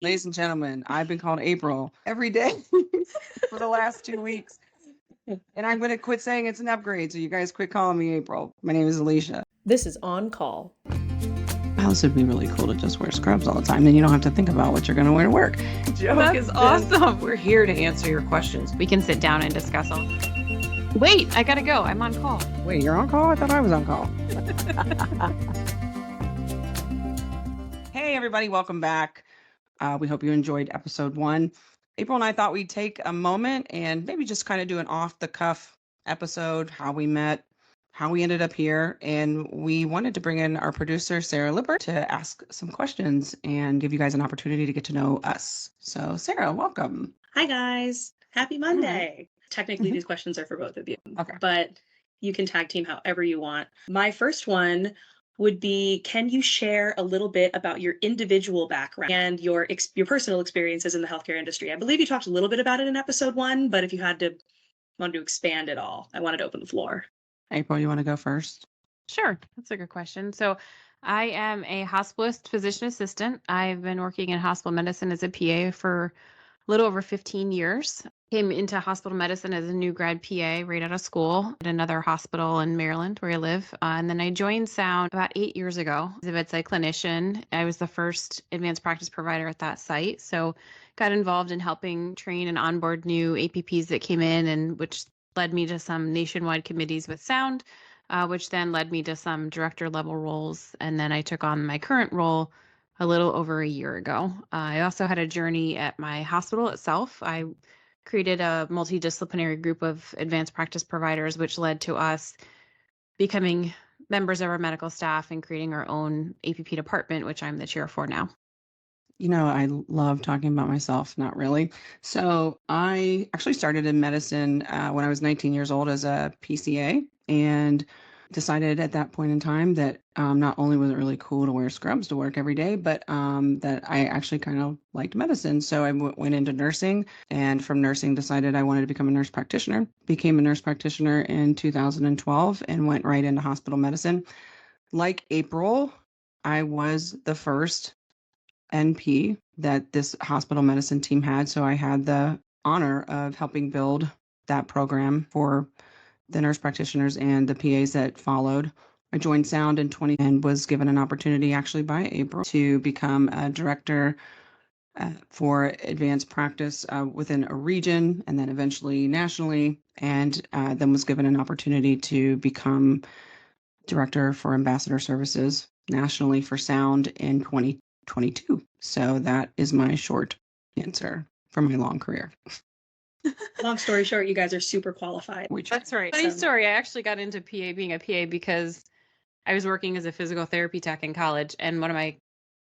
Ladies and gentlemen, I've been called April every day for the last 2 weeks. And I'm going to quit saying it's an upgrade. So you guys quit calling me April. My name is Alicia. This is On Call. Wow, this would be really cool to just wear scrubs all the time. Then you don't have to think about what you're going to wear to work. Joke is awesome. We're here to answer your questions. We can sit down and discuss all. Wait, I gotta go. I'm on call. Wait, you're on call? I thought I was on call. Hey, everybody. Welcome back. We hope you enjoyed episode 1. April and I thought we'd take a moment and maybe just kind of do an off-the-cuff episode, how we met, how we ended up here. And we wanted to bring in our producer, Sarah Lippert, to ask some questions and give you guys an opportunity to get to know us. So, Sarah, welcome. Hi, guys. Happy Monday. Technically, these questions are for both of you, Okay. but you can tag team however you want. My first one would be, can you share a little bit about your individual background and your personal experiences in the healthcare industry? I believe you talked a little bit about it in episode 1, but if you wanted to expand at all, I wanted to open the floor. April, you want to go first? Sure, that's a good question. So I am a hospitalist physician assistant. I've been working in hospital medicine as a PA for a little over 15 years. Came into hospital medicine as a new grad PA right out of school at another hospital in Maryland where I live. And then I joined Sound about 8 years ago as a bedside clinician. I was the first advanced practice provider at that site. So got involved in helping train and onboard new APPs that came in, and which led me to some nationwide committees with Sound, which then led me to some director level roles. And then I took on my current role a little over a year ago. I also had a journey at my hospital itself. I created a multidisciplinary group of advanced practice providers, which led to us becoming members of our medical staff and creating our own APP department, which I'm the chair for now. You know, I love talking about myself, not really. So I actually started in medicine when I was 19 years old as a PCA, and decided at that point in time that not only was it really cool to wear scrubs to work every day, but that I actually kind of liked medicine. So I went into nursing, and from nursing decided I wanted to become a nurse practitioner. Became a nurse practitioner in 2012 and went right into hospital medicine. Like April, I was the first NP that this hospital medicine team had. So I had the honor of helping build that program for the nurse practitioners and the PAs that followed. I joined Sound in 20 and was given an opportunity actually by April to become a director for advanced practice within a region and then eventually nationally, and then was given an opportunity to become director for ambassador services nationally for Sound in 2022. So that is my short answer for my long career. Long story short, you guys are super qualified. That's right. Funny story. I actually got into being a PA because I was working as a physical therapy tech in college, and one of my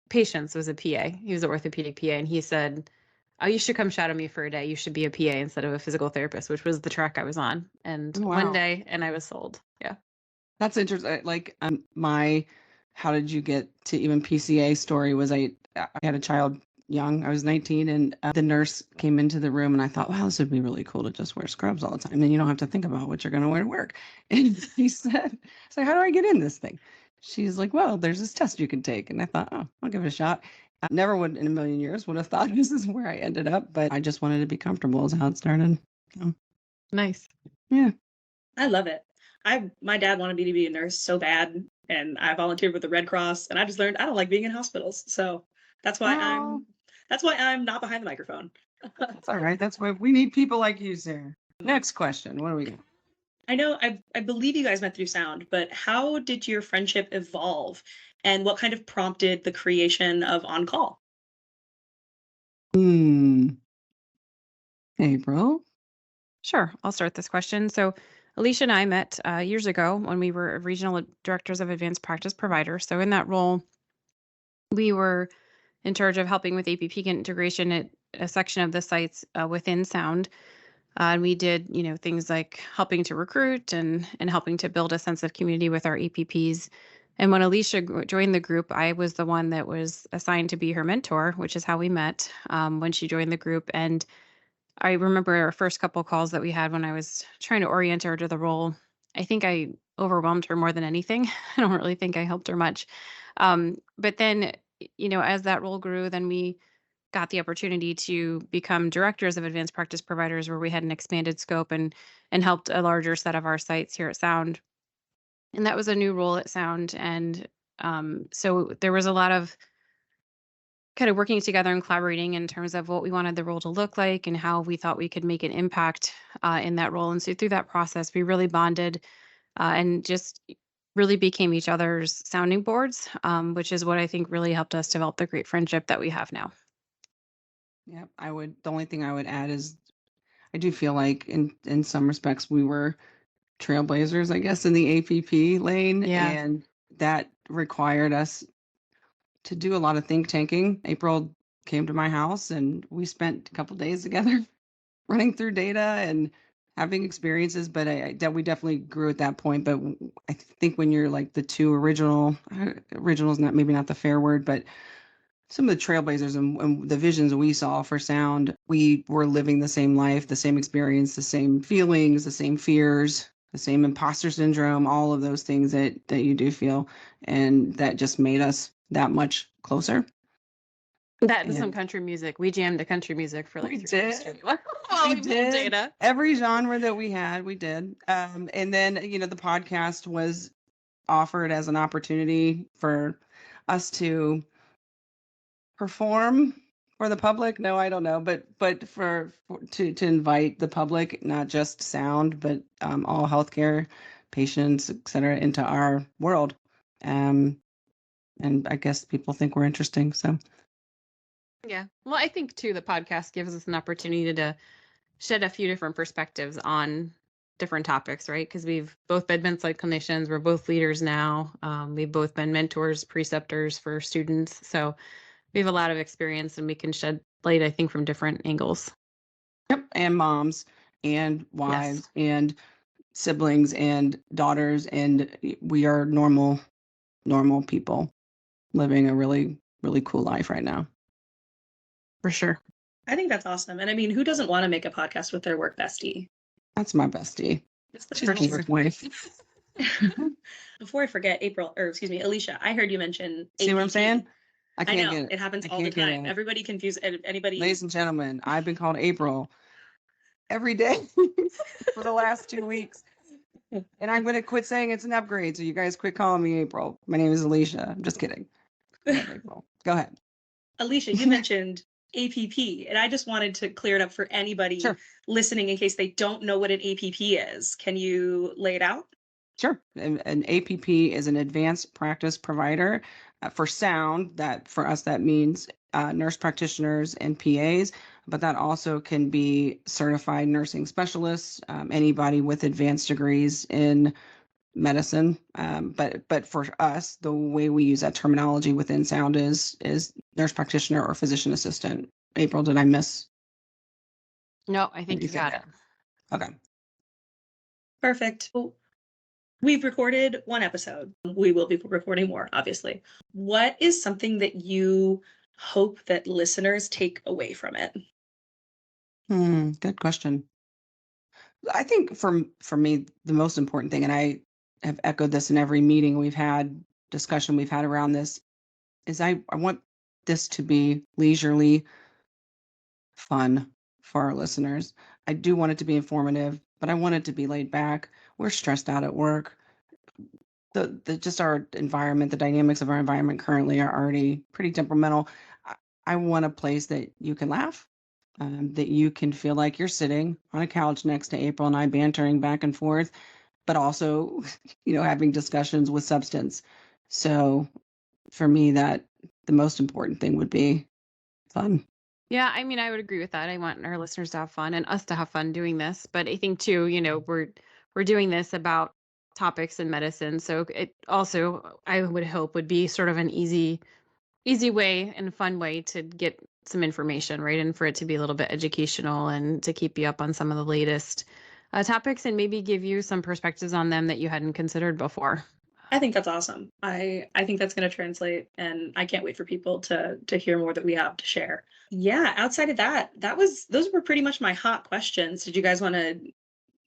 patients was a PA. He was an orthopedic PA, and he said, "Oh, you should come shadow me for a day. You should be a PA instead of a physical therapist," which was the track I was on. And one day, and I was sold. Yeah. That's interesting. Like my how did you get to even PCA story was I had a child young. I was 19, and the nurse came into the room, and I thought, wow, this would be really cool to just wear scrubs all the time. Then you don't have to think about what you're going to wear to work. And he said, so how do I get in this thing? She's like, well, there's this test you can take. And I thought, oh, I'll give it a shot. I never would in a million years would have thought this is where I ended up, but I just wanted to be comfortable is how it started. So, nice. Yeah. I love it. My dad wanted me to be a nurse so bad, and I volunteered with the Red Cross, and I just learned I don't like being in hospitals. So that's why I'm not behind the microphone. That's all right. That's why we need people like you, Sarah. Next question. What do we got? I know I believe you guys met through Sound, but how did your friendship evolve, and what kind of prompted the creation of On Call? April? Sure. I'll start this question. So Alicia and I met years ago when we were regional directors of advanced practice providers. So in that role, we were in charge of helping with APP integration at a section of the sites within Sound. And we did, things like helping to recruit and helping to build a sense of community with our APPs. And when Alicia joined the group, I was the one that was assigned to be her mentor, which is how we met when she joined the group. And I remember our first couple calls that we had when I was trying to orient her to the role. I think I overwhelmed her more than anything. I don't really think I helped her much. But then, as that role grew, then we got the opportunity to become directors of advanced practice providers, where we had an expanded scope and helped a larger set of our sites here at Sound. And that was a new role at Sound. And so there was a lot of kind of working together and collaborating in terms of what we wanted the role to look like and how we thought we could make an impact in that role. And so through that process, we really bonded and just really became each other's sounding boards, which is what I think really helped us develop the great friendship that we have now. Yeah, the only thing I would add is I do feel like in some respects we were trailblazers, I guess, in the APP lane, Yeah. and that required us to do a lot of think tanking. April came to my house and we spent a couple days together running through data and having experiences, but that we definitely grew at that point. But I think when you're like the two originals, not maybe not the fair word, but some of the trailblazers and the visions we saw for sound, we were living the same life, the same experience, the same feelings, the same fears, the same imposter syndrome, all of those things that you do feel, and that just made us that much closer. That and some And country music. We jammed to country music for like we 3 years did. while We we built did data. every genre that we had, we did. And then the podcast was offered as an opportunity for us to perform for the public. No, I don't know, but to invite the public, not just sound, but all healthcare patients, et cetera, into our world. And I guess people think we're interesting. So Yeah. Well, I think too the podcast gives us an opportunity to shed a few different perspectives on different topics, right? Because we've both been bedside clinicians, we're both leaders now. We've both been mentors, preceptors for students. So we have a lot of experience and we can shed light, I think, from different angles. yep, and moms and Yes. wives and siblings and daughters, and we are normal people living a really, really cool life right now. For sure. I think that's awesome. And I mean, who doesn't want to make a podcast with their work bestie? That's my bestie. It's the She's my best. work wife. Before I forget, Alicia, I heard you mention See what I'm APP. saying? I I can't know get it. it happens I all the can't get time. it. Everybody confused anybody. Ladies and gentlemen, I've been called April every day for the last 2 weeks. And I'm going to quit saying it's an upgrade. So you guys quit calling me April. My name is Alicia. I'm just kidding. I love April. Go ahead. Alicia, you mentioned APP, and I just wanted to clear it up for anybody Sure. listening in case they don't know what an APP is. Can you lay it out? Sure. An APP is an advanced practice provider for sound. That for us, that means nurse practitioners and PAs, but that also can be certified nursing specialists, anybody with advanced degrees in medicine. But for us, the way we use that terminology within sound is nurse practitioner or physician assistant. April, did I miss No, I think you anything got it. there? Okay. Perfect. Well, we've recorded one episode. We will be recording more, obviously. What is something that you hope that listeners take away from it? Good question. I think for me, the most important thing, and I have echoed this in every meeting discussion we've had around this, is I want this to be leisurely fun for our listeners. I do want it to be informative, but I want it to be laid back. We're stressed out at work. The just our environment, the dynamics of our environment currently are already pretty temperamental. I want a place that you can laugh, that you can feel like you're sitting on a couch next to April and I bantering back and forth, but also, having discussions with substance. So for me, that the most important thing would be fun. Yeah, I mean, I would agree with that. I want our listeners to have fun and us to have fun doing this. But I think too, we're doing this about topics in medicine. So it also, I would hope, would be sort of an easy way and fun way to get some information, right? And for it to be a little bit educational and to keep you up on some of the latest topics and maybe give you some perspectives on them that you hadn't considered before. I think that's awesome. I think that's going to translate, and I can't wait for people to hear more that we have to share. Yeah, outside of that, those were pretty much my hot questions. Did you guys want to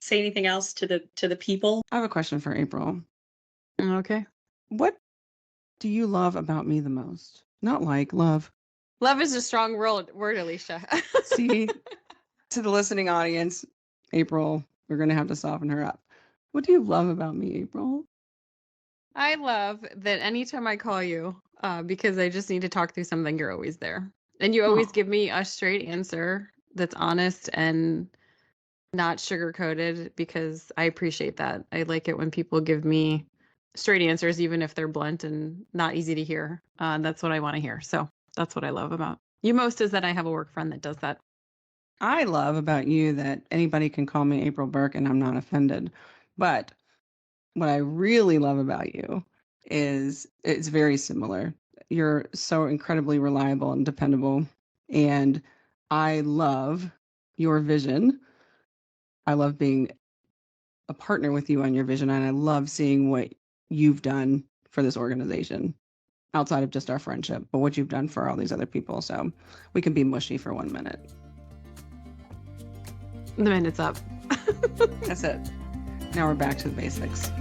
say anything else to the people? I have a question for April. Okay. What do you love about me the most? Not like love. Love is a strong word, Alicia. See, to the listening audience, April, we're going to have to soften her up. What do you love about me, April? I love that anytime I call you, because I just need to talk through something, you're always there. And you always Aw. give me a straight answer that's honest and not sugar-coated, because I appreciate that. I like it when people give me straight answers, even if they're blunt and not easy to hear. That's what I want to hear. So that's what I love about you most, is that I have a work friend that does that. I love about you that anybody can call me April Burke and I'm not offended. But what I really love about you is it's very similar. You're so incredibly reliable and dependable. And I love your vision. I love being a partner with you on your vision. And I love seeing what you've done for this organization outside of just our friendship, but what you've done for all these other people. So we can be mushy for 1 minute. The minute's up. That's it. Now we're back to the basics.